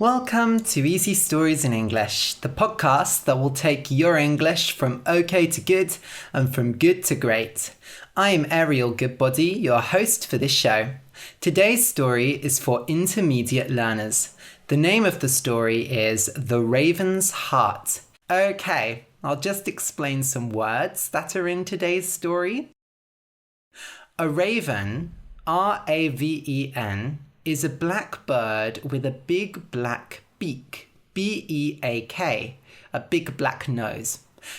Welcome to Easy Stories in English, the podcast that will take your English from okay to good and from good to great. I'm Ariel Goodbody, your host for this show. Today's story is for intermediate learners. The name of the story is The Raven's Heart. Okay, I'll just explain some words that are in today's story. A raven, R-A-V-E-N, is a black bird with a big black beak, B-E-A-K, a big black nose.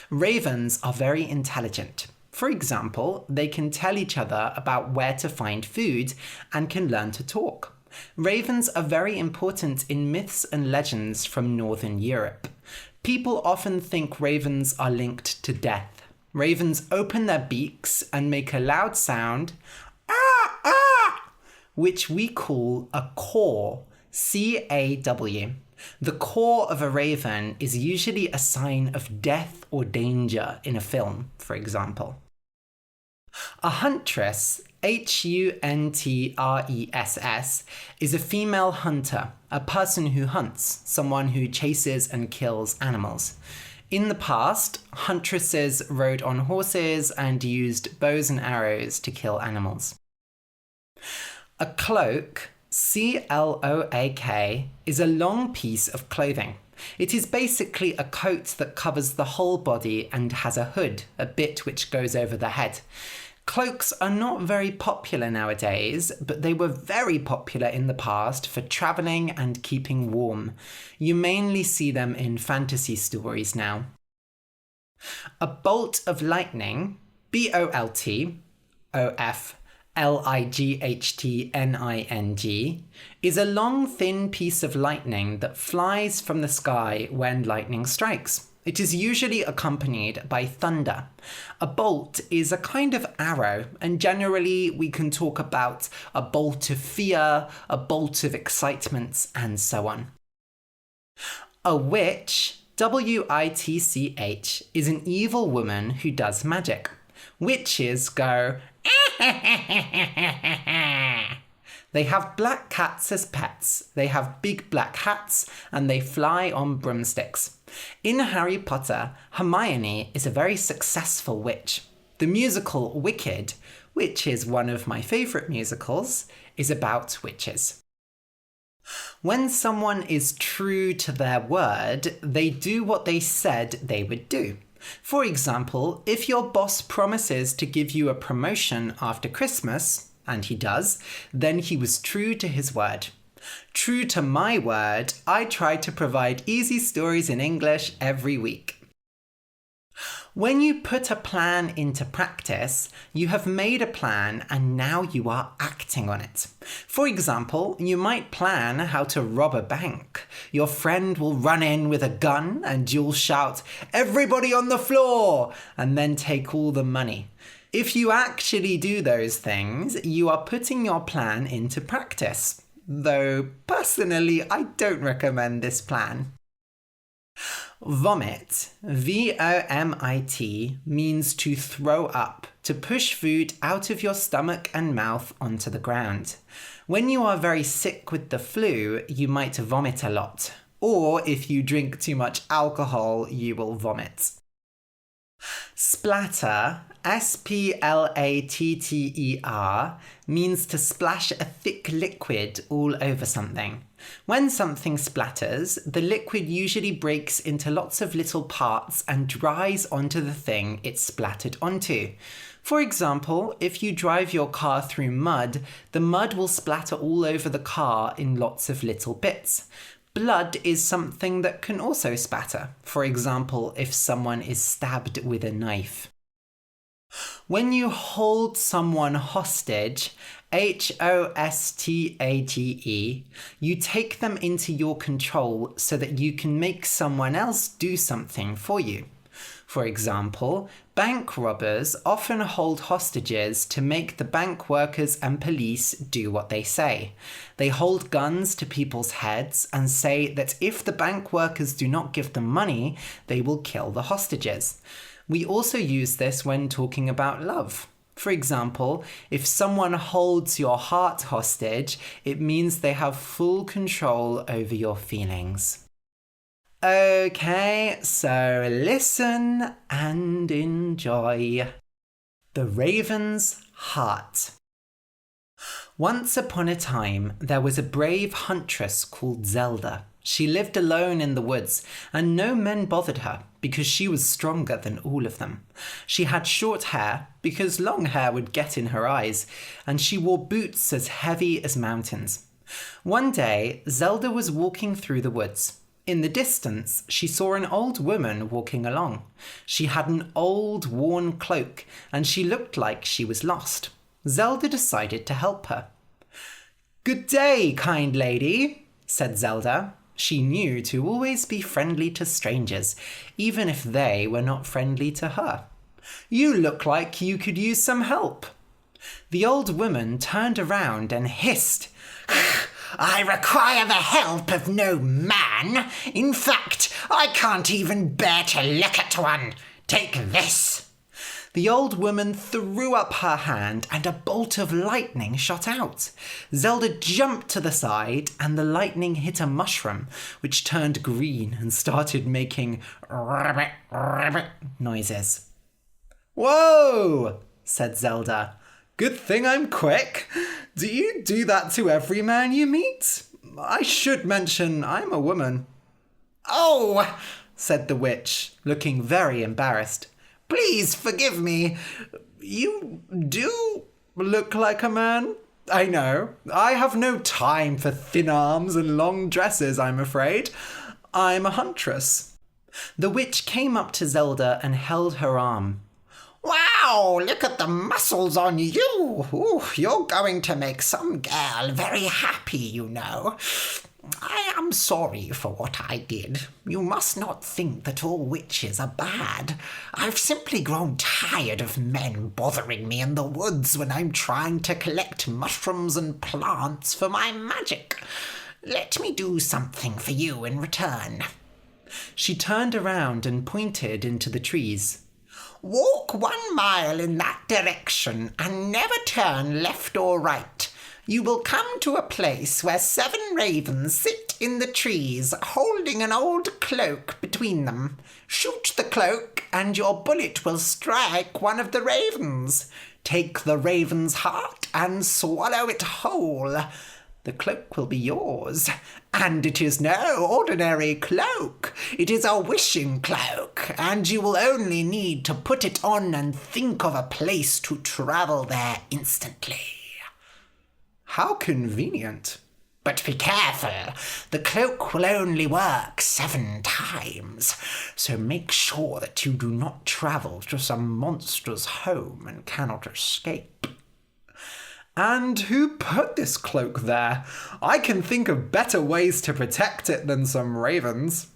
Ravens are very intelligent. For example, they can tell each other about where to find food and can learn to talk. Ravens are very important in myths and legends from Northern Europe. People often think ravens are linked to death. Ravens open their beaks and make a loud sound, which we call a caw, C-A-W. The caw of a raven is usually a sign of death or danger in a film, for example. A huntress, H-U-N-T-R-E-S-S, is a female hunter, a person who hunts, someone who chases and kills animals. In the past, huntresses rode on horses and used bows and arrows to kill animals. A cloak, C-L-O-A-K, is a long piece of clothing. It is basically a coat that covers the whole body and has a hood, a bit which goes over the head. Cloaks are not very popular nowadays, but they were very popular in the past for travelling and keeping warm. You mainly see them in fantasy stories now. A bolt of lightning, B-O-L-T-O-F-L-I-G-H-T-N-I-N-G, is a long, thin piece of lightning that flies from the sky when lightning strikes. It is usually accompanied by thunder. A bolt is a kind of arrow, and generally we can talk about a bolt of fear, a bolt of excitement, and so on. A witch, W-I-T-C-H, is an evil woman who does magic. Witches go They have black cats as pets, they have big black hats, and they fly on broomsticks. In Harry Potter, Hermione is a very successful witch. The musical Wicked, which is one of my favourite musicals, is about witches. When someone is true to their word, they do what they said they would do. For example, if your boss promises to give you a promotion after Christmas, and he does, then he was true to his word. True to my word, I try to provide easy stories in English every week. When you put a plan into practice, you have made a plan and now you are acting on it. For example, you might plan how to rob a bank. Your friend will run in with a gun and you'll shout, "Everybody on the floor!" and then take all the money. If you actually do those things, you are putting your plan into practice. Though, personally, I don't recommend this plan. Vomit, V-O-M-I-T, means to throw up, to push food out of your stomach and mouth onto the ground. When you are very sick with the flu, you might vomit a lot. Or if you drink too much alcohol, you will vomit. Splatter, S-P-L-A-T-T-E-R, means to splash a thick liquid all over something. When something splatters, the liquid usually breaks into lots of little parts and dries onto the thing it's splattered onto. For example, if you drive your car through mud, the mud will splatter all over the car in lots of little bits. Blood is something that can also spatter. For example, if someone is stabbed with a knife. When you hold someone hostage, H-O-S-T-A-G-E, you take them into your control so that you can make someone else do something for you. For example, bank robbers often hold hostages to make the bank workers and police do what they say. They hold guns to people's heads and say that if the bank workers do not give them money, they will kill the hostages. We also use this when talking about love. For example, if someone holds your heart hostage, it means they have full control over your feelings. Okay, so listen and enjoy. The Raven's Heart. Once upon a time, there was a brave huntress called Zelda. She lived alone in the woods, and no men bothered her because she was stronger than all of them. She had short hair because long hair would get in her eyes, and she wore boots as heavy as mountains. One day, Zelda was walking through the woods. In the distance, she saw an old woman walking along. She had an old, worn cloak, and she looked like she was lost. Zelda decided to help her. "Good day, kind lady," said Zelda. She knew to always be friendly to strangers, even if they were not friendly to her. "You look like you could use some help." The old woman turned around and hissed, "I require the help of no man. In fact, I can't even bear to look at one. Take this." The old woman threw up her hand and a bolt of lightning shot out. Zelda jumped to the side and the lightning hit a mushroom, which turned green and started making rabbit, rabbit noises. "Whoa!" said Zelda. "Good thing I'm quick. Do you do that to every man you meet? I should mention I'm a woman." "Oh," said the witch, looking very embarrassed. "Please forgive me. You do look like a man. I know. I have no time for thin arms and long dresses, I'm afraid. I'm a huntress." The witch came up to Zelda and held her arm. "Wow, look at the muscles on you. Ooh, you're going to make some girl very happy, you know. I am sorry for what I did. You must not think that all witches are bad. I've simply grown tired of men bothering me in the woods when I'm trying to collect mushrooms and plants for my magic. Let me do something for you in return." She turned around and pointed into the trees. "Walk 1 mile in that direction and never turn left or right. You will come to a place where 7 ravens sit in the trees, holding an old cloak between them. Shoot the cloak, and your bullet will strike one of the ravens. Take the raven's heart and swallow it whole. The cloak will be yours. And it is no ordinary cloak. It is a wishing cloak, and you will only need to put it on and think of a place to travel there instantly." "How convenient." "But be careful. The cloak will only work 7 times, so make sure that you do not travel to some monster's home and cannot escape." "And who put this cloak there? I can think of better ways to protect it than some ravens."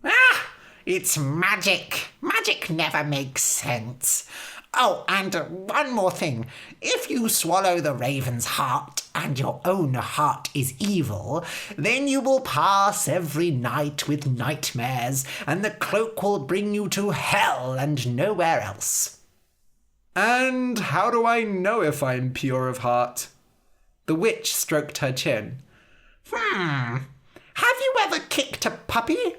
"Ah, it's magic. Magic never makes sense. Oh, and one more thing. If you swallow the raven's heart and your own heart is evil, then you will pass every night with nightmares, and the cloak will bring you to hell and nowhere else." "And how do I know if I'm pure of heart?" The witch stroked her chin. Have you ever kicked a puppy?"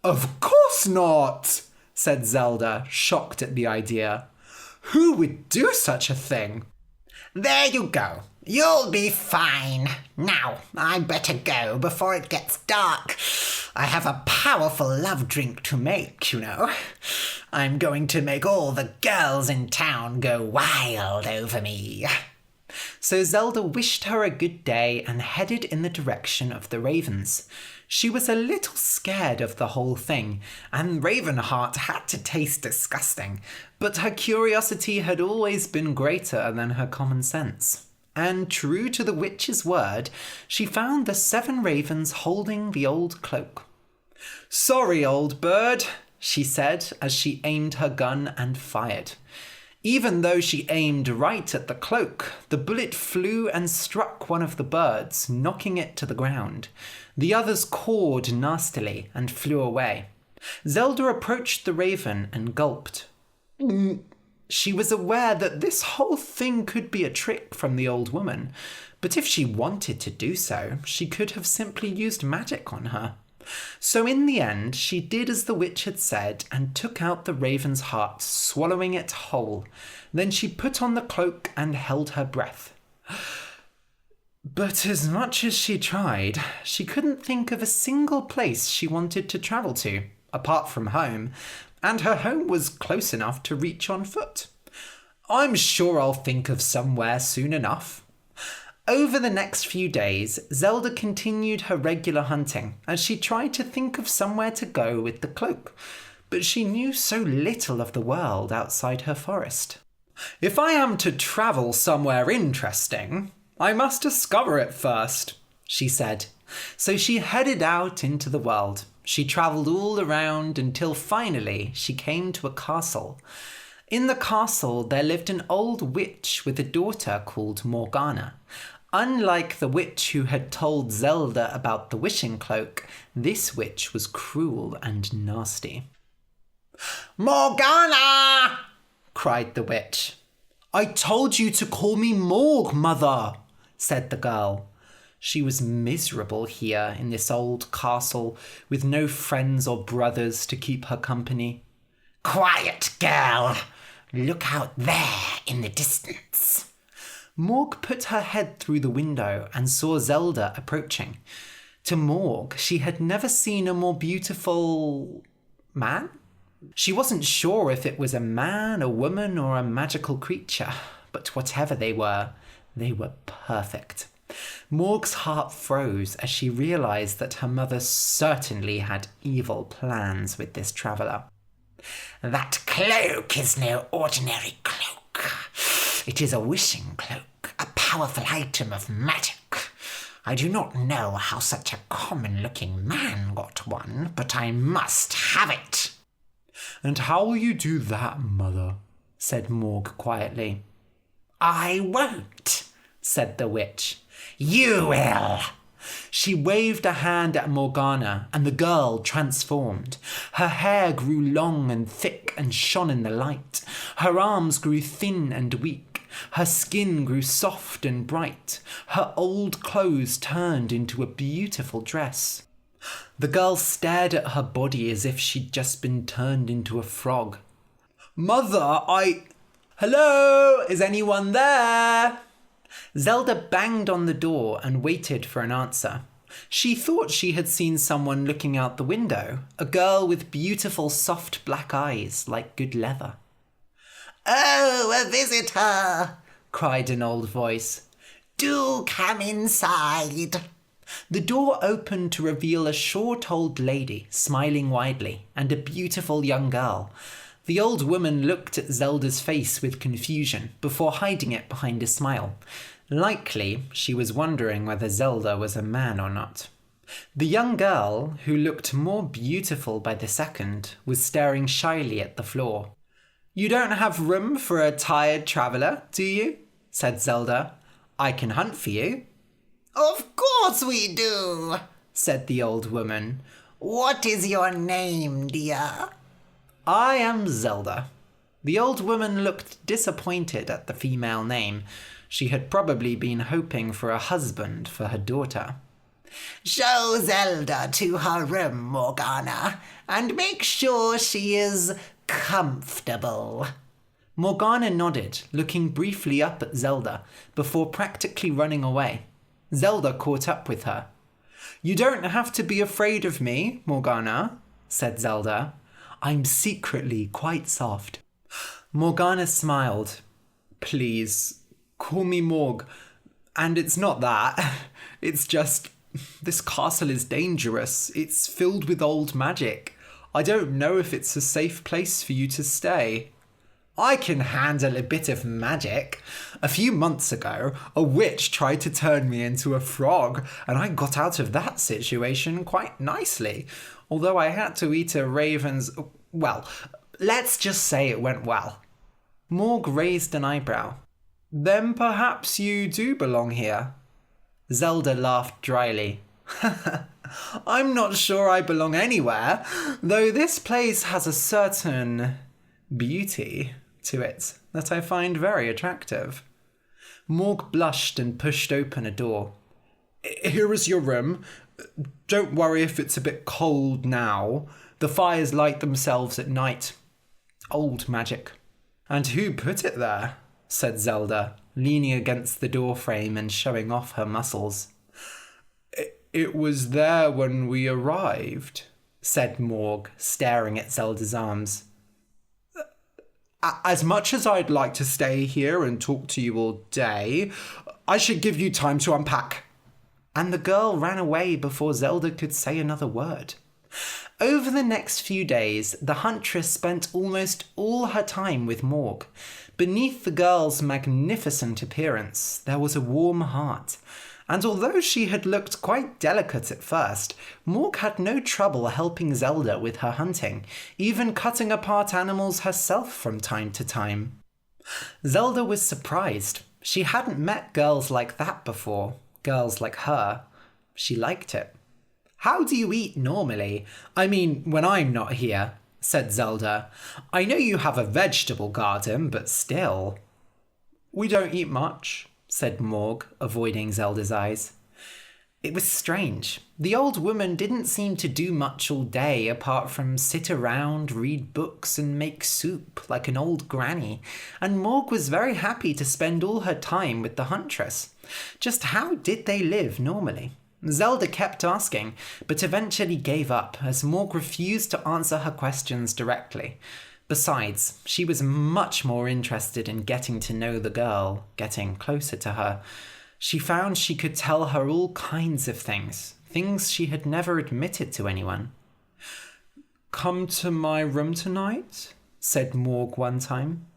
"Of course not," said Zelda, shocked at the idea. "Who would do such a thing?" "There you go. You'll be fine. Now, I'd better go before it gets dark. I have a powerful love drink to make, you know. I'm going to make all the girls in town go wild over me." So Zelda wished her a good day and headed in the direction of the ravens. She was a little scared of the whole thing, and Ravenheart had to taste disgusting, but her curiosity had always been greater than her common sense. And true to the witch's word, she found the 7 ravens holding the old cloak. "Sorry, old bird," she said as she aimed her gun and fired. Even though she aimed right at the cloak, the bullet flew and struck one of the birds, knocking it to the ground. The others cawed nastily and flew away. Zelda approached the raven and gulped. She was aware that this whole thing could be a trick from the old woman, but if she wanted to do so, she could have simply used magic on her. So in the end, she did as the witch had said and took out the raven's heart, swallowing it whole. Then she put on the cloak and held her breath. But as much as she tried, she couldn't think of a single place she wanted to travel to, apart from home, and her home was close enough to reach on foot. I'm sure I'll think of somewhere soon enough. Over the next few days, Zelda continued her regular hunting as she tried to think of somewhere to go with the cloak, but she knew so little of the world outside her forest. If I am to travel somewhere interesting, I must discover it first, she said. So she headed out into the world. She travelled all around until finally she came to a castle. In the castle there lived an old witch with a daughter called Morgana. Unlike the witch who had told Zelda about the wishing cloak, this witch was cruel and nasty. "Morgana!" cried the witch. "I told you to call me Morg, mother," said the girl. She was miserable here in this old castle with no friends or brothers to keep her company. "Quiet, girl! Look out there in the distance." Morg put her head through the window and saw Zelda approaching. To Morg, she had never seen a more beautiful man. She wasn't sure if it was a man, a woman, or a magical creature, but whatever they were perfect. Morg's heart froze as she realised that her mother certainly had evil plans with this traveller. "That cloak is no ordinary cloak. It is a wishing cloak, a powerful item of magic. I do not know how such a common-looking man got one, but I must have it." "And how will you do that, mother?" said Morg quietly. "I won't," said the witch. "You will." She waved a hand at Morgana, and the girl transformed. Her hair grew long and thick and shone in the light. Her arms grew thin and weak. Her skin grew soft and bright. Her old clothes turned into a beautiful dress. The girl stared at her body as if she'd just been turned into a frog. "Mother, Hello? Is anyone there?" Zelda banged on the door and waited for an answer. She thought she had seen someone looking out the window, a girl with beautiful soft black eyes like good leather. "Oh, a visitor!" cried an old voice. "Do come inside." The door opened to reveal a short old lady, smiling widely, and a beautiful young girl. The old woman looked at Zelda's face with confusion before hiding it behind a smile. Likely, she was wondering whether Zelda was a man or not. The young girl, who looked more beautiful by the second, was staring shyly at the floor. "You don't have room for a tired traveller, do you?" said Zelda. "I can hunt for you." "Of course we do," said the old woman. "What is your name, dear?" "I am Zelda." The old woman looked disappointed at the female name. She had probably been hoping for a husband for her daughter. "Show Zelda to her room, Morgana, and make sure she is comfortable." Morgana nodded, looking briefly up at Zelda, before practically running away. Zelda caught up with her. "You don't have to be afraid of me, Morgana," said Zelda. "I'm secretly quite soft." Morgana smiled. "Please, call me Morg. And it's not that. It's just, this castle is dangerous. It's filled with old magic. I don't know if it's a safe place for you to stay." "I can handle a bit of magic. A few months ago, a witch tried to turn me into a frog, and I got out of that situation quite nicely. Although I had to eat a raven's... Well, let's just say it went well." Morg raised an eyebrow. "Then perhaps you do belong here." Zelda laughed dryly. "I'm not sure I belong anywhere, though this place has a certain beauty to it that I find very attractive. Morg blushed and pushed open a door. Here is your room. Don't worry if it's a bit cold now. The fires light themselves at night. Old magic. And who put it there? Said Zelda, leaning against the doorframe and showing off her muscles. It was there when we arrived, said Morg, staring at Zelda's arms. As much as I'd like to stay here and talk to you all day, I should give you time to unpack. And the girl ran away before Zelda could say another word. Over the next few days, the huntress spent almost all her time with Morg. Beneath the girl's magnificent appearance, there was a warm heart. And although she had looked quite delicate at first, Morg had no trouble helping Zelda with her hunting, even cutting apart animals herself from time to time. Zelda was surprised. She hadn't met girls like that before, girls like her. She liked it. How do you eat normally? I mean, when I'm not here, said Zelda. I know you have a vegetable garden, but still. We don't eat much, said Morg, avoiding Zelda's eyes. It was strange. The old woman didn't seem to do much all day apart from sit around, read books and make soup like an old granny, and Morg was very happy to spend all her time with the huntress. Just how did they live normally? Zelda kept asking, but eventually gave up as Morg refused to answer her questions directly. Besides, she was much more interested in getting to know the girl, getting closer to her. She found she could tell her all kinds of things she had never admitted to anyone. Come to my room tonight, said Morg one time.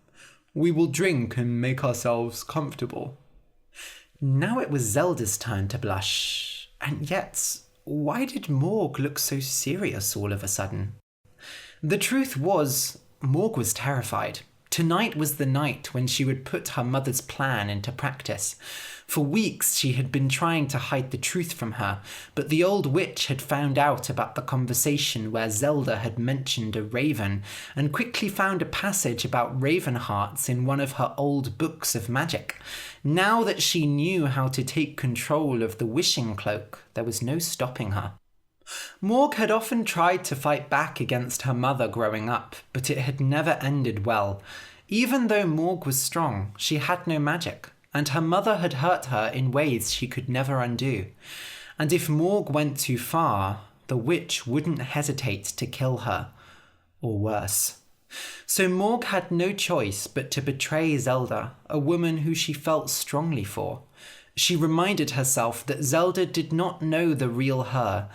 We will drink and make ourselves comfortable. Now it was Zelda's turn to blush. And yet, why did Morg look so serious all of a sudden? The truth was, Morg was terrified. Tonight was the night when she would put her mother's plan into practice. For weeks she had been trying to hide the truth from her, but the old witch had found out about the conversation where Zelda had mentioned a raven, and quickly found a passage about raven hearts in one of her old books of magic. Now that she knew how to take control of the wishing cloak, there was no stopping her. Morg had often tried to fight back against her mother growing up, but it had never ended well. Even though Morg was strong, she had no magic, and her mother had hurt her in ways she could never undo. And if Morg went too far, the witch wouldn't hesitate to kill her, or worse. So Morg had no choice but to betray Zelda, a woman who she felt strongly for. She reminded herself that Zelda did not know the real her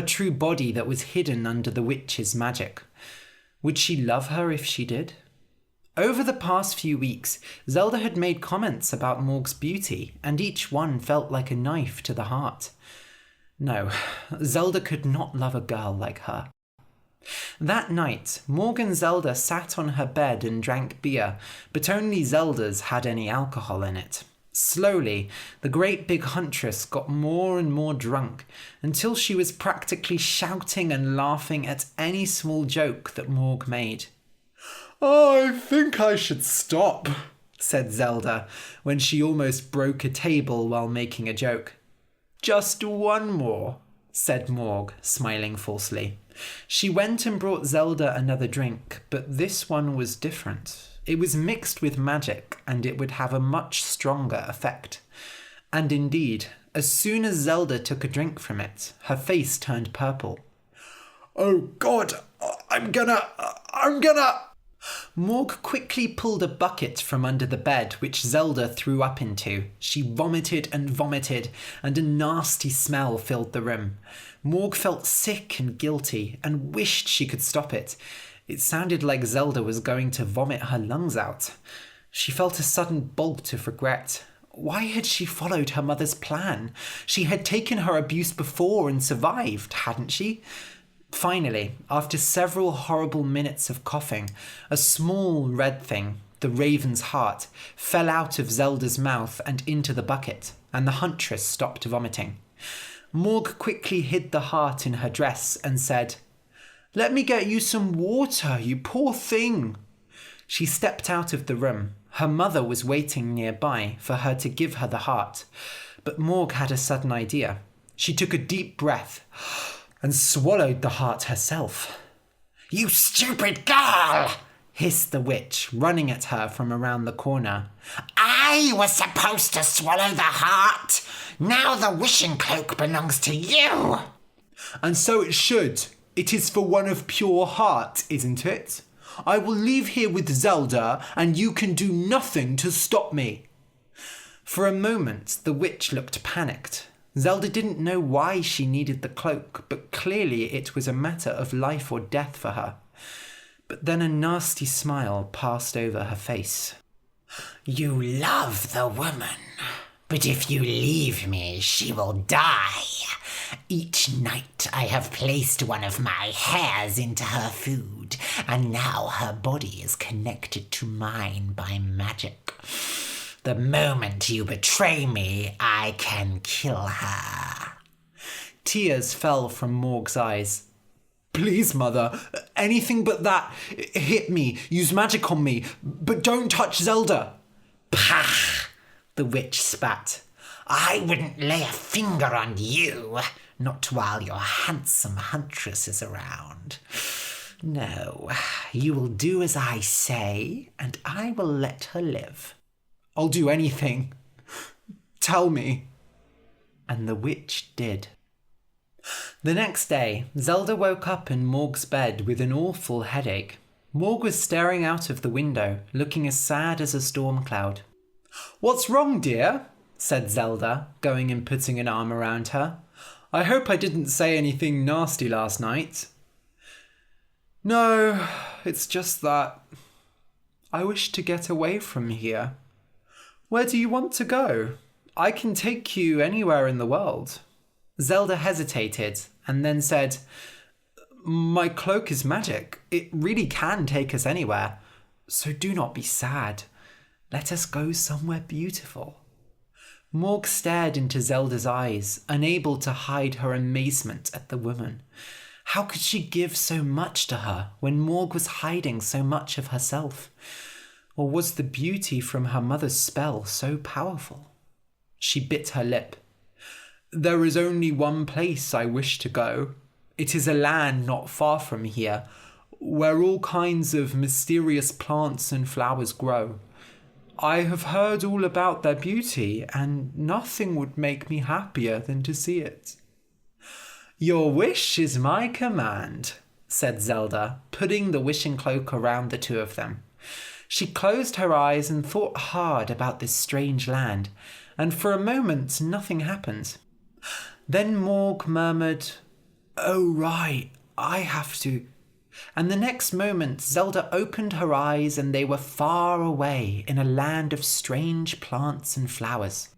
true body that was hidden under the witch's magic. Would she love her if she did? Over the past few weeks, Zelda had made comments about Morg's beauty, and each one felt like a knife to the heart. No, Zelda could not love a girl like her. That night, Morg and Zelda sat on her bed and drank beer, but only Zelda's had any alcohol in it. Slowly, the great big huntress got more and more drunk, until she was practically shouting and laughing at any small joke that Morg made. I think I should stop, said Zelda, when she almost broke a table while making a joke. Just one more, said Morg, smiling falsely. She went and brought Zelda another drink, but this one was different. It was mixed with magic, and it would have a much stronger effect. And indeed, as soon as Zelda took a drink from it, her face turned purple. Oh God, I'm gonna... Morg quickly pulled a bucket from under the bed, which Zelda threw up into. She vomited and vomited, and a nasty smell filled the room. Morg felt sick and guilty, and wished she could stop it. It sounded like Zelda was going to vomit her lungs out. She felt a sudden bolt of regret. Why had she followed her mother's plan? She had taken her abuse before and survived, hadn't she? Finally, after several horrible minutes of coughing, a small red thing, the raven's heart, fell out of Zelda's mouth and into the bucket, and the huntress stopped vomiting. Morg quickly hid the heart in her dress and said, Let me get you some water, you poor thing. She stepped out of the room. Her mother was waiting nearby for her to give her the heart. But Morg had a sudden idea. She took a deep breath and swallowed the heart herself. "You stupid girl!" hissed the witch, running at her from around the corner. "I was supposed to swallow the heart. Now the wishing cloak belongs to you." "And so it should. It is for one of pure heart, isn't it? I will leave here with Zelda, and you can do nothing to stop me." For a moment, the witch looked panicked. Zelda didn't know why she needed the cloak, but clearly it was a matter of life or death for her. But then a nasty smile passed over her face. "You love the woman, but if you leave me, she will die. Each night I have placed one of my hairs into her food, and now her body is connected to mine by magic. The moment you betray me, I can kill her." Tears fell from Morg's eyes. "Please, Mother, anything but that. Hit me, use magic on me, but don't touch Zelda." "Pah!" the witch spat. "I wouldn't lay a finger on you, not while your handsome huntress is around. No, you will do as I say, and I will let her live." "I'll do anything. Tell me." And the witch did. The next day, Zelda woke up in Morg's bed with an awful headache. Morg was staring out of the window, looking as sad as a storm cloud. "What's wrong, dear?" said Zelda, going and putting an arm around her. "I hope I didn't say anything nasty last night." "No, it's just that I wish to get away from here." "Where do you want to go? I can take you anywhere in the world." Zelda hesitated and then said, "My cloak is magic. It really can take us anywhere. So do not be sad. Let us go somewhere beautiful." Morg stared into Zelda's eyes, unable to hide her amazement at the woman. How could she give so much to her when Morg was hiding so much of herself? Or was the beauty from her mother's spell so powerful? She bit her lip. "There is only one place I wish to go. It is a land not far from here, where all kinds of mysterious plants and flowers grow. I have heard all about their beauty, and nothing would make me happier than to see it." "Your wish is my command," said Zelda, putting the wishing cloak around the two of them. She closed her eyes and thought hard about this strange land, and for a moment nothing happened. Then Morg murmured, "Oh right, I have to." And the next moment Zelda opened her eyes and they were far away in a land of strange plants and flowers.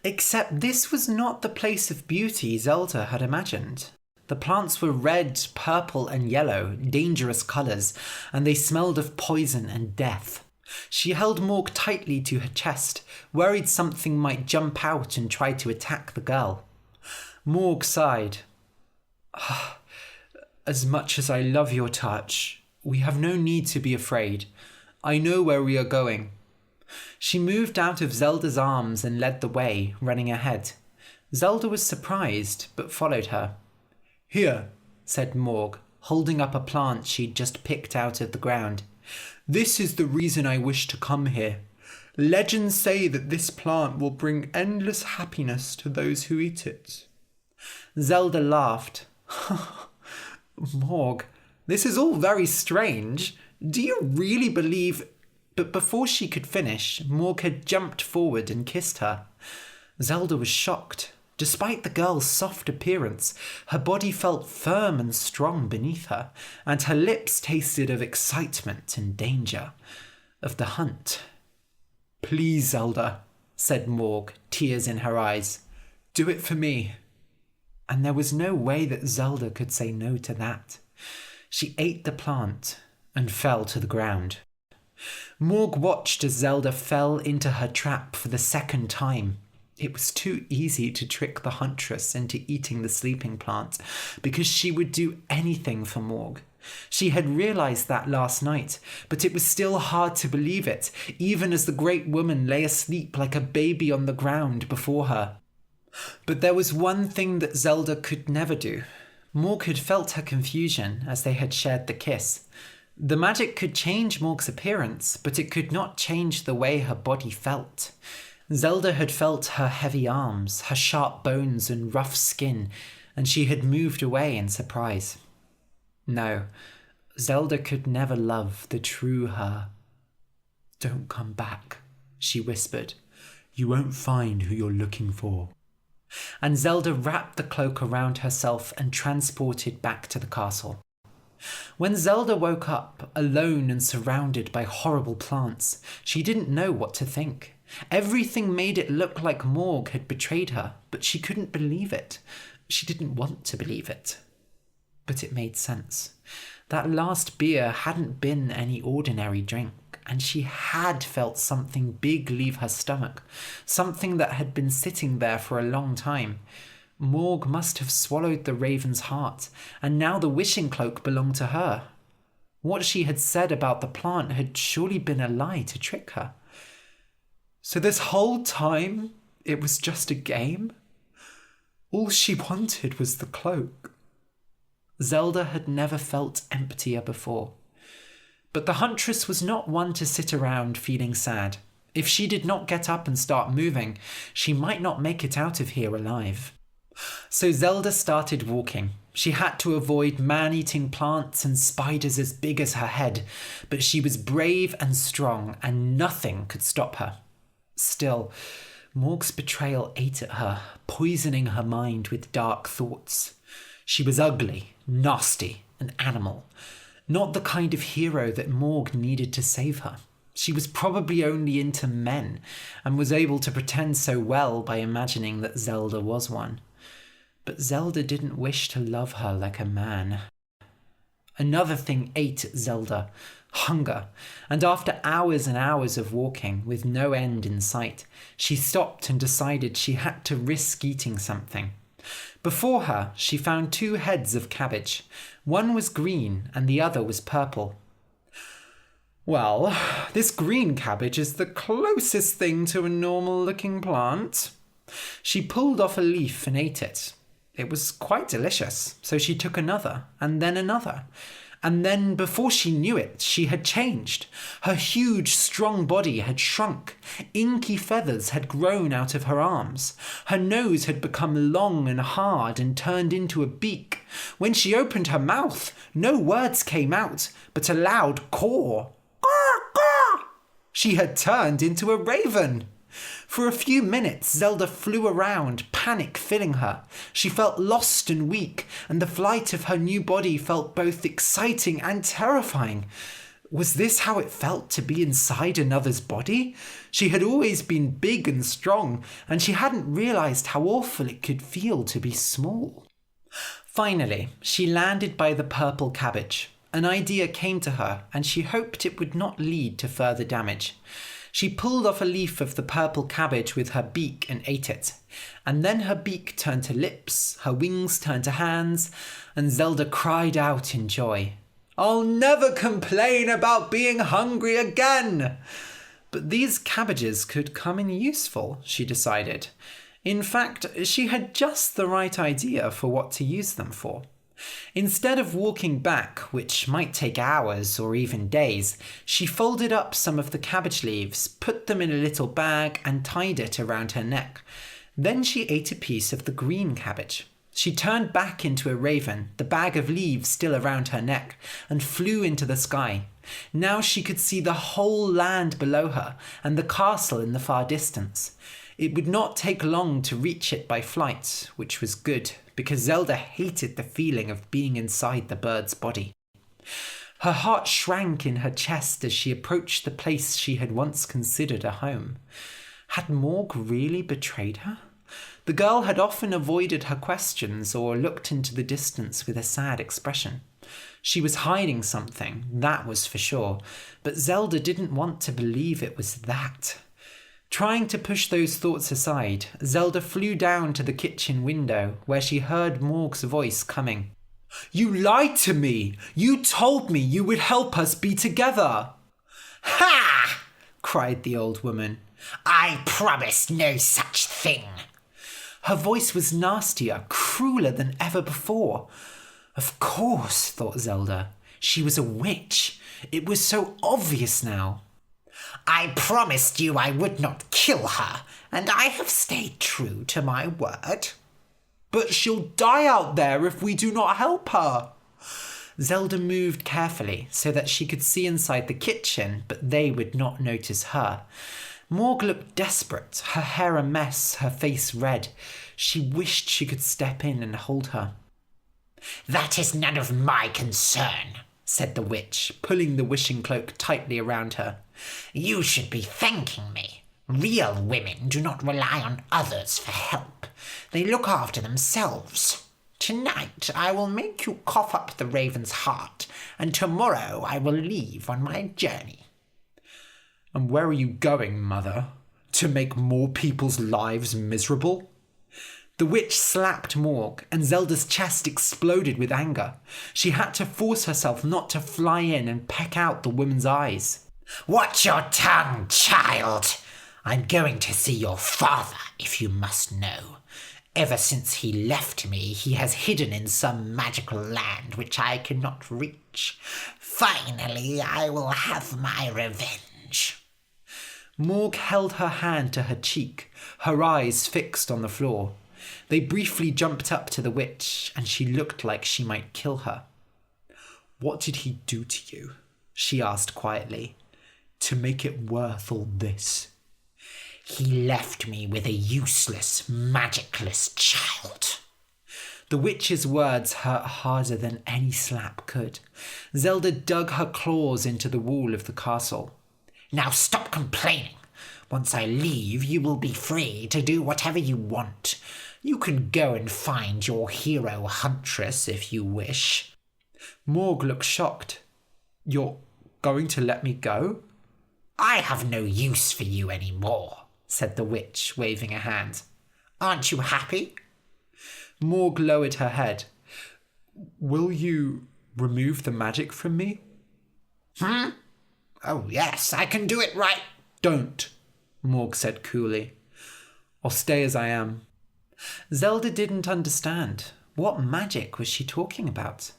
Except this was not the place of beauty Zelda had imagined. The plants were red, purple and yellow, dangerous colours, and they smelled of poison and death. She held Morg tightly to her chest, worried something might jump out and try to attack the girl. Morg sighed. "As much as I love your touch, we have no need to be afraid. I know where we are going." She moved out of Zelda's arms and led the way, running ahead. Zelda was surprised, but followed her. "Here," said Morg, holding up a plant she'd just picked out of the ground. "This is the reason I wish to come here. Legends say that this plant will bring endless happiness to those who eat it." Zelda laughed. "Morg, this is all very strange. Do you really believe—" But before she could finish, Morg had jumped forward and kissed her. Zelda was shocked. Despite the girl's soft appearance, her body felt firm and strong beneath her, and her lips tasted of excitement and danger, of the hunt. "Please, Zelda," said Morg, tears in her eyes. "Do it for me." And there was no way that Zelda could say no to that. She ate the plant and fell to the ground. Morg watched as Zelda fell into her trap for the second time. It was too easy to trick the huntress into eating the sleeping plant, because she would do anything for Morg. She had realized that last night, but it was still hard to believe it, even as the great woman lay asleep like a baby on the ground before her. But there was one thing that Zelda could never do. Morg had felt her confusion as they had shared the kiss. The magic could change Morg's appearance, but it could not change the way her body felt. Zelda had felt her heavy arms, her sharp bones and rough skin, and she had moved away in surprise. No, Zelda could never love the true her. "Don't come back," she whispered. "You won't find who you're looking for." And Zelda wrapped the cloak around herself and transported back to the castle. When Zelda woke up, alone and surrounded by horrible plants, she didn't know what to think. Everything made it look like Morg had betrayed her, but she couldn't believe it. She didn't want to believe it. But it made sense. That last beer hadn't been any ordinary drink, and she had felt something big leave her stomach, something that had been sitting there for a long time. Morg must have swallowed the raven's heart, and now the wishing cloak belonged to her. What she had said about the plant had surely been a lie to trick her. So this whole time, it was just a game? All she wanted was the cloak. Zelda had never felt emptier before. But the huntress was not one to sit around feeling sad. If she did not get up and start moving, she might not make it out of here alive. So Zelda started walking. She had to avoid man-eating plants and spiders as big as her head, but she was brave and strong, and nothing could stop her. Still, Morg's betrayal ate at her, poisoning her mind with dark thoughts. She was ugly, nasty, an animal. Not the kind of hero that Morg needed to save her. She was probably only into men, and was able to pretend so well by imagining that Zelda was one. But Zelda didn't wish to love her like a man. Another thing ate at Zelda, hunger, and after hours and hours of walking with no end in sight, she stopped and decided she had to risk eating something. Before her, she found 2 heads of cabbage. One was green and the other was purple. "Well, this green cabbage is the closest thing to a normal-looking plant." She pulled off a leaf and ate it. It was quite delicious, so she took another, and then another. And then, before she knew it, she had changed. Her huge, strong body had shrunk. Inky feathers had grown out of her arms. Her nose had become long and hard and turned into a beak. When she opened her mouth, no words came out, but a loud caw. "Caw, caw!" She had turned into a raven. For a few minutes, Zelda flew around, panic filling her. She felt lost and weak, and the flight of her new body felt both exciting and terrifying. Was this how it felt to be inside another's body? She had always been big and strong, and she hadn't realized how awful it could feel to be small. Finally, she landed by the purple cabbage. An idea came to her, and she hoped it would not lead to further damage. She pulled off a leaf of the purple cabbage with her beak and ate it. And then her beak turned to lips, her wings turned to hands, and Zelda cried out in joy. "I'll never complain about being hungry again!" But these cabbages could come in useful, she decided. In fact, she had just the right idea for what to use them for. Instead of walking back, which might take hours or even days, she folded up some of the cabbage leaves, put them in a little bag and tied it around her neck. Then she ate a piece of the green cabbage. She turned back into a raven, the bag of leaves still around her neck, and flew into the sky. Now she could see the whole land below her and the castle in the far distance. It would not take long to reach it by flight, which was good, because Zelda hated the feeling of being inside the bird's body. Her heart shrank in her chest as she approached the place she had once considered a home. Had Morg really betrayed her? The girl had often avoided her questions or looked into the distance with a sad expression. She was hiding something, that was for sure, but Zelda didn't want to believe it was that. Trying to push those thoughts aside, Zelda flew down to the kitchen window where she heard Morg's voice coming. You lied to me! You told me you would help us be together! Ha! cried the old woman. I promised no such thing. Her voice was nastier, crueler than ever before. Of course, thought Zelda. She was a witch. It was so obvious now. I promised you I would not kill her, and I have stayed true to my word. But she'll die out there if we do not help her. Zelda moved carefully so that she could see inside the kitchen, but they would not notice her. Morg looked desperate, her hair a mess, her face red. She wished she could step in and hold her. That is none of my concern, said the witch, pulling the wishing cloak tightly around her. You should be thanking me. Real women do not rely on others for help. They look after themselves. Tonight I will make you cough up the raven's heart, and tomorrow I will leave on my journey. And where are you going, Mother? To make more people's lives miserable? The witch slapped Morg, and Zelda's chest exploded with anger. She had to force herself not to fly in and peck out the woman's eyes. Watch your tongue, child! I'm going to see your father, if you must know. Ever since he left me, he has hidden in some magical land which I cannot reach. Finally, I will have my revenge. Morg held her hand to her cheek, her eyes fixed on the floor. They briefly jumped up to the witch, and she looked like she might kill her. What did he do to you? She asked quietly. To make it worth all this? He left me with a useless, magicless child. The witch's words hurt harder than any slap could. Zelda dug her claws into the wall of the castle. Now stop complaining. Once I leave, you will be free to do whatever you want. You can go and find your hero huntress if you wish. Morg looked shocked. You're going to let me go? I have no use for you any more, said the witch, waving a hand. Aren't you happy? Morg lowered her head. Will you remove the magic from me? Oh, yes, I can do it right. Don't, Morg said coolly. I'll stay as I am. Zelda didn't understand. What magic was she talking about?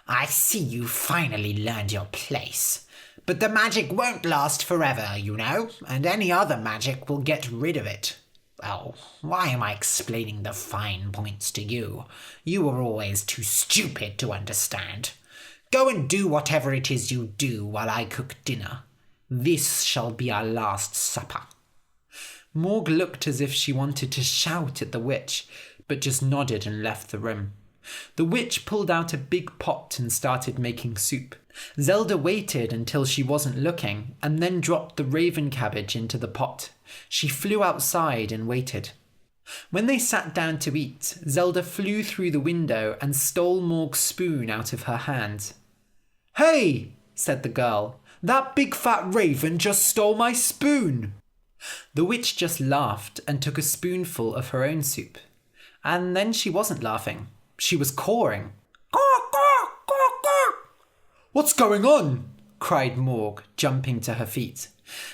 I see you finally learned your place. But the magic won't last forever, you know, and any other magic will get rid of it. Oh, why am I explaining the fine points to you? You are always too stupid to understand. Go and do whatever it is you do while I cook dinner. This shall be our last supper. Morg looked as if she wanted to shout at the witch, but just nodded and left the room. The witch pulled out a big pot and started making soup. Zelda waited until she wasn't looking and then dropped the raven cabbage into the pot. She flew outside and waited. When they sat down to eat, Zelda flew through the window and stole Morg's spoon out of her hand. Hey, said the girl, that big fat raven just stole my spoon. The witch just laughed and took a spoonful of her own soup. And then she wasn't laughing. She was cawing. Caw, caw, caw, caw. What's going on? Cried Morg, jumping to her feet.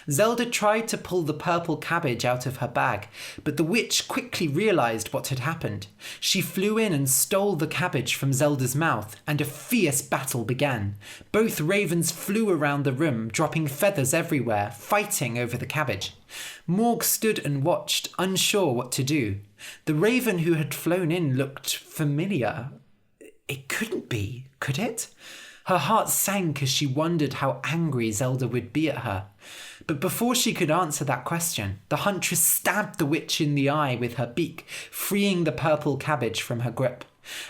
Zelda tried to pull the purple cabbage out of her bag, but the witch quickly realized what had happened. She flew in and stole the cabbage from Zelda's mouth, and a fierce battle began. Both ravens flew around the room, dropping feathers everywhere, fighting over the cabbage. Morg stood and watched, unsure what to do. The raven who had flown in looked familiar. It couldn't be, could it? Her heart sank as she wondered how angry Zelda would be at her. But before she could answer that question, the huntress stabbed the witch in the eye with her beak, freeing the purple cabbage from her grip.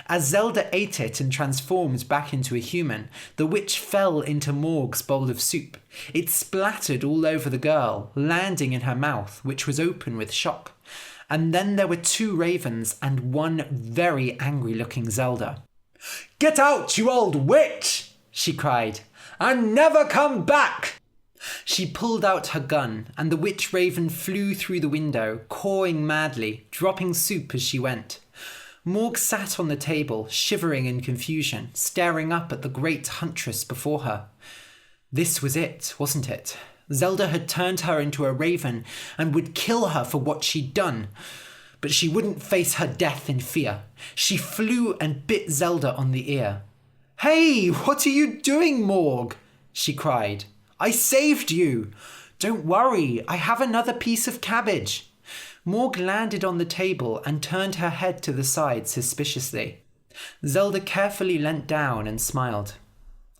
As Zelda ate it and transformed back into a human, the witch fell into Morg's bowl of soup. It splattered all over the girl, landing in her mouth, which was open with shock. And then there were 2 ravens and one very angry-looking Zelda. "Get out, you old witch!" she cried, "and never come back!" She pulled out her gun, and the witch raven flew through the window, cawing madly, dropping soup as she went. Morg sat on the table, shivering in confusion, staring up at the great huntress before her. This was it, wasn't it? Zelda had turned her into a raven and would kill her for what she'd done. But she wouldn't face her death in fear. She flew and bit Zelda on the ear. "Hey, what are you doing, Morg?" she cried. "I saved you. Don't worry, I have another piece of cabbage." Morg landed on the table and turned her head to the side suspiciously. Zelda carefully leant down and smiled.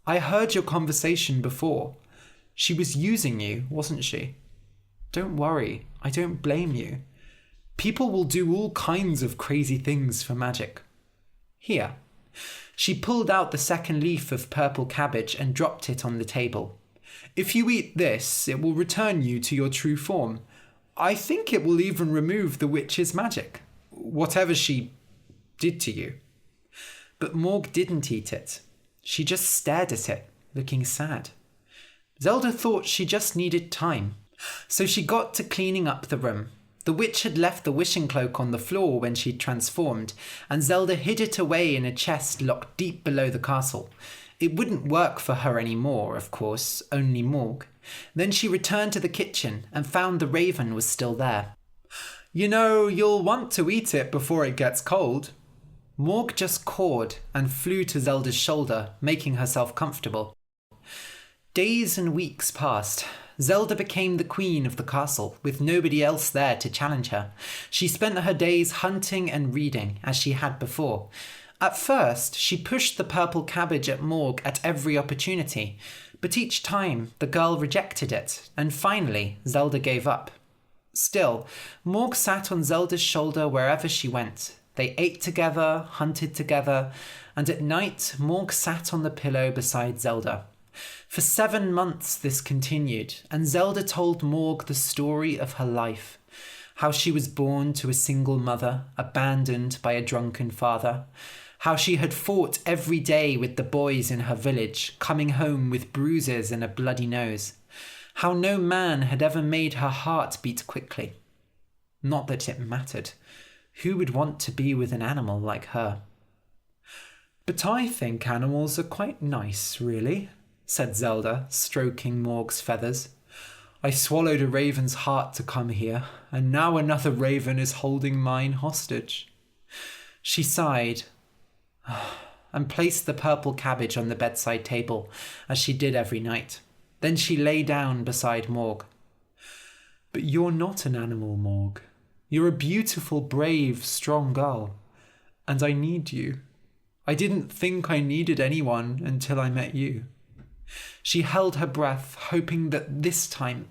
"I heard your conversation before. She was using you, wasn't she? Don't worry, I don't blame you. People will do all kinds of crazy things for magic. Here." She pulled out the second leaf of purple cabbage and dropped it on the table. "If you eat this, it will return you to your true form. I think it will even remove the witch's magic, whatever she did to you." But Morg didn't eat it. She just stared at it, looking sad. Zelda thought she just needed time, so she got to cleaning up the room. The witch had left the wishing cloak on the floor when she'd transformed, and Zelda hid it away in a chest locked deep below the castle. It wouldn't work for her anymore, of course, only Morg. Then she returned to the kitchen and found the raven was still there. "You know, you'll want to eat it before it gets cold." Morg just cawed and flew to Zelda's shoulder, making herself comfortable. Days and weeks passed. Zelda became the queen of the castle, with nobody else there to challenge her. She spent her days hunting and reading, as she had before. At first, she pushed the purple cabbage at Morg at every opportunity, but each time the girl rejected it, and finally Zelda gave up. Still, Morg sat on Zelda's shoulder wherever she went. They ate together, hunted together, and at night Morg sat on the pillow beside Zelda. For 7 months this continued, and Zelda told Morg the story of her life. How she was born to a single mother, abandoned by a drunken father. How she had fought every day with the boys in her village, coming home with bruises and a bloody nose. How no man had ever made her heart beat quickly. Not that it mattered. Who would want to be with an animal like her? "But I think animals are quite nice, really," said Zelda, stroking Morg's feathers. "I swallowed a raven's heart to come here, and now another raven is holding mine hostage." She sighed and placed the purple cabbage on the bedside table, as she did every night. Then she lay down beside Morg. "But you're not an animal, Morg. You're a beautiful, brave, strong girl, and I need you. I didn't think I needed anyone until I met you." She held her breath, hoping that this time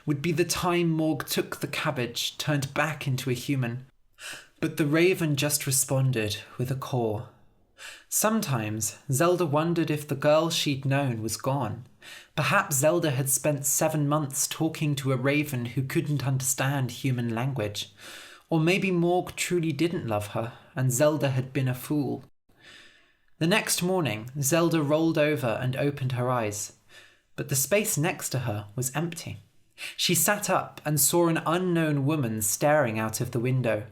would be the time Morg took the cabbage, turned back into a human. But the raven just responded with a caw. Sometimes Zelda wondered if the girl she'd known was gone. Perhaps Zelda had spent 7 months talking to a raven who couldn't understand human language. Or maybe Morg truly didn't love her, and Zelda had been a fool. The next morning, Zelda rolled over and opened her eyes, but the space next to her was empty. She sat up and saw an unknown woman staring out of the window.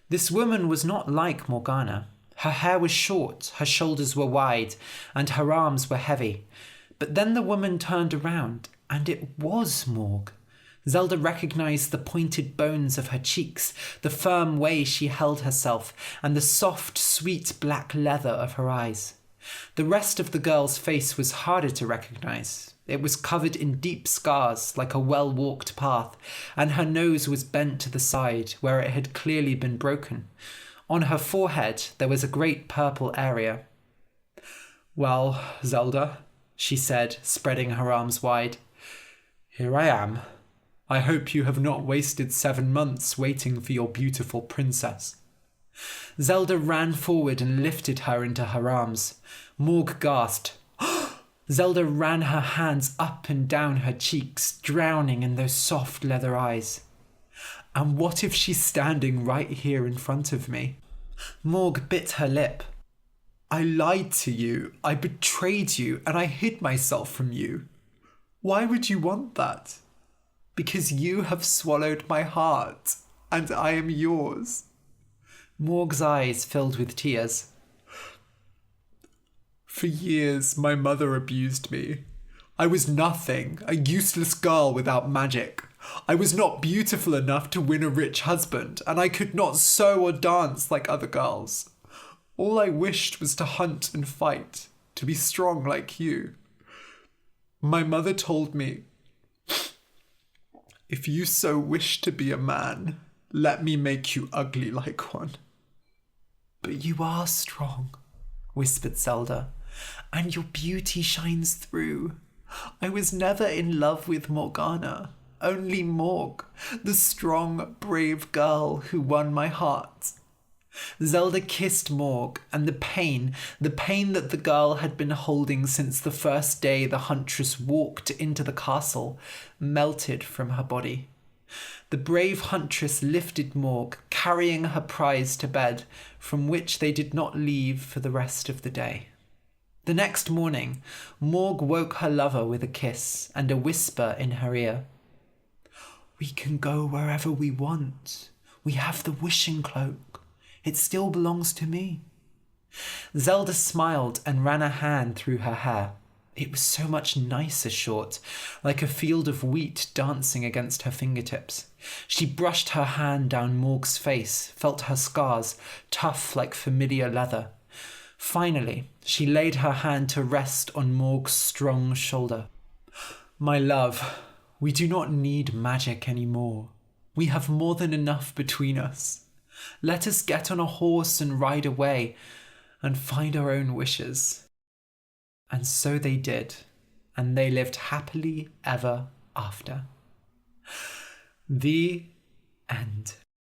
This woman was not like Morgana. Her hair was short, her shoulders were wide, and her arms were heavy. But then the woman turned around, and it was Morg. Zelda recognized the pointed bones of her cheeks, the firm way she held herself, and the soft, sweet black leather of her eyes. The rest of the girl's face was harder to recognize. It was covered in deep scars, like a well-walked path, and her nose was bent to the side, where it had clearly been broken. On her forehead, there was a great purple area. "Well, Zelda," she said, spreading her arms wide, "here I am. I hope you have not wasted 7 months waiting for your beautiful princess." Zelda ran forward and lifted her into her arms. Morg gasped. Zelda ran her hands up and down her cheeks, drowning in those soft leather eyes. And what if she's standing right here in front of me? Morg bit her lip. "I lied to you, I betrayed you, and I hid myself from you. Why would you want that?" "Because you have swallowed my heart, and I am yours." Morg's eyes filled with tears. For years, my mother abused me. I was nothing, a useless girl without magic. I was not beautiful enough to win a rich husband, and I could not sew or dance like other girls. All I wished was to hunt and fight, to be strong like you. My mother told me, if you so wish to be a man, let me make you ugly like one. But you are strong, whispered Zelda, and your beauty shines through. I was never in love with Morgana, only Morg, the strong, brave girl who won my heart. Zelda kissed Morg, and the pain that the girl had been holding since the first day the huntress walked into the castle, melted from her body. The brave huntress lifted Morg, carrying her prize to bed, from which they did not leave for the rest of the day. The next morning, Morg woke her lover with a kiss and a whisper in her ear. We can go wherever we want. We have the wishing cloak. It still belongs to me. Zelda smiled and ran a hand through her hair. It was so much nicer short, like a field of wheat dancing against her fingertips. She brushed her hand down Morg's face, felt her scars, tough like familiar leather. Finally, she laid her hand to rest on Morg's strong shoulder. My love, we do not need magic anymore. We have more than enough between us. Let us get on a horse and ride away and find our own wishes. And so they did, and they lived happily ever after. The end.